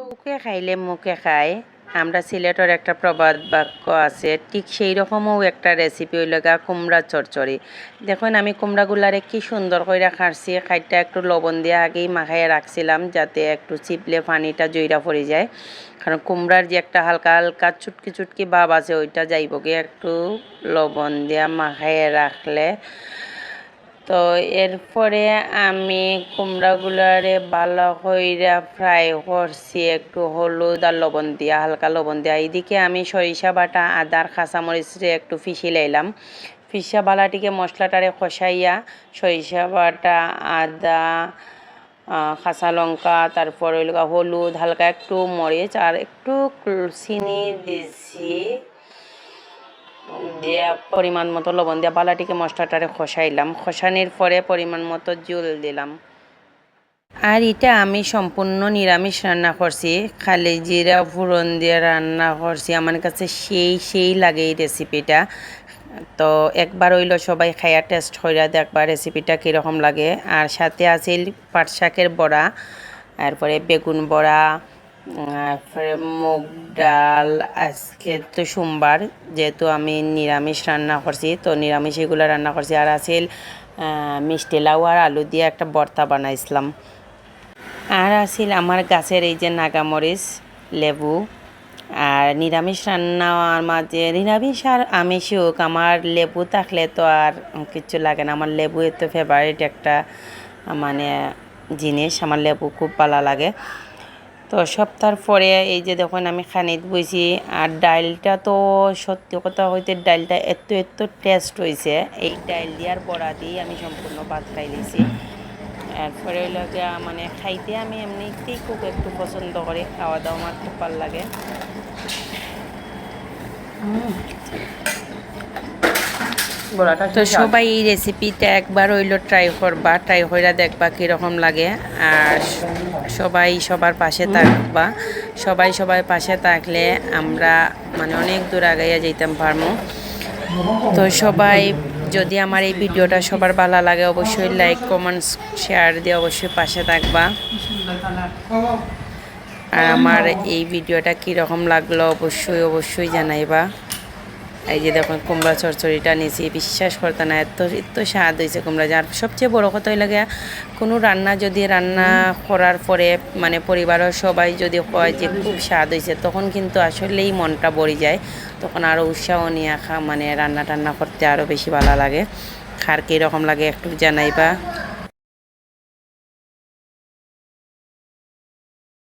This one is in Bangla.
বুকে খাইলে মুখে খায়, আমরা সিলেটের একটা প্রবাদ বাক্য আছে, ঠিক সেই রকমও একটা রেসিপি হইল গা কুমড়া চচ্চড়ি। দেখুন আমি কুমড়াগুলারে কি সুন্দর করে কাটছি, খাইটা একটু লবণ দিয়ে আগেই মাখাইয়া রাখছিলাম যাতে একটু চিপলে পানিটা জইরা পড়ে যায়, কারণ কুমড়ার যে একটা হালকা হালকা চুটকি চুটকি ভাব আছে ওইটা যাইবগে একটু লবণ দিয়া মাখাইয়া রাখলে। তো এরপরে আমি কুমড়াগুলারে ভালো কইরা ফ্রাই করছি একটু হলুদ আর লবণ দিয়া, হালকা লবণ দিয়া। এইদিকে আমি সরিষা বাটা আদার কাঁচামরিচরে একটু ফিসি লাইলাম, ফিসা বালাটিকে মশলাটারে কষাইয়া সরিষা বাটা আদা কাঁচা লঙ্কা তারপর ওই হলুদ হালকা একটু মরিচ আর একটু চিনি দিছি দিয়ে পরিমাণ মতো লবণ দিয়ে বালাটিকে মশলাটারে খসাইলাম, খসানির পরে পরিমাণ মতো জল দিলাম। আর এটা আমি সম্পূর্ণ নিরামিষ রান্না করছি, খালি জিরা ফোড়ন দিয়ে রান্না করছি। আমার কাছে সেই লাগে এই রেসিপিটা। তো একবার হইলো সবাই খাইয়া টেস্ট কইরা দেখবা রেসিপিটা কীরকম লাগে। আর সাথে আছিল পাট শাকের বড়া, তারপরে বেগুন বড়া, তারপরে মুগ ডাল। আজকে তো সোমবার, যেহেতু আমি নিরামিষ রান্না করছি তো নিরামিষ এগুলো রান্না করছি। আর আছিল মিষ্টি লাউ আর আলু দিয়ে একটা ভর্তা বানাইছিলাম। আর আছিল আমার গাছের এই যে নাগামরিচ, লেবু। আর নিরামিষ রান্নার মাঝে নিরামিষ আর আমিষ হোক, আমার লেবু থাকলে তো আর কিছু লাগে না। আমার লেবু এত ফেভারিট একটা মানে জিনিস, আমার লেবু খুব ভালো লাগে। তো সপ্তাহ পরে এই যে দেখুন আমি খানিত বইছি। আর ডালটা তো সত্যি কথা হইতে ডালটা এত টেস্ট হয়েছে, এই ডাল দিয়ার বড়া দিয়ে আমি সম্পূর্ণ ভাত খাই লিছি। এরপরে লাগে মানে খাইতে আমি এমনিতেই খুব একটু পছন্দ করি, খাওয়া দাওয়া আমার খুব ভালো লাগে। তো সবাই এই রেসিপিটা একবার হইলো ট্রাই করবা, ট্রাই করে দেখবা কীরকম লাগে। আর সবাই সবার পাশে থাকবা, সবাই পাশে থাকলে আমরা মানে অনেক দূর আগাইয়া যাইতাম পারবো। তো সবাই যদি আমার এই ভিডিওটা সবার ভালো লাগে অবশ্যই লাইক কমেন্টস শেয়ার দিয়ে অবশ্যই পাশে থাকবা। আর আমার এই ভিডিওটা কীরকম লাগলো অবশ্যই জানাইবা। এই যে দেখুন কুমড়া চচ্চড়িটা নিয়েছি, বিশ্বাস করতে না এত স্বাদ হয়েছে কুমড়া। যার সবচেয়ে বড় কথাই লাগে কোনো রান্না যদি রান্না করার পরে মানে পরিবারের সবাই যদি কয় যে খুব স্বাদ হয়েছে, তখন কিন্তু আসলেই মনটা ভরে যায়, তখন আরও উৎসাহ নিয়ে মানে রান্না টান্না করতে আরও বেশি ভালো লাগে। খার কীরকম লাগে একটু জানাইবা।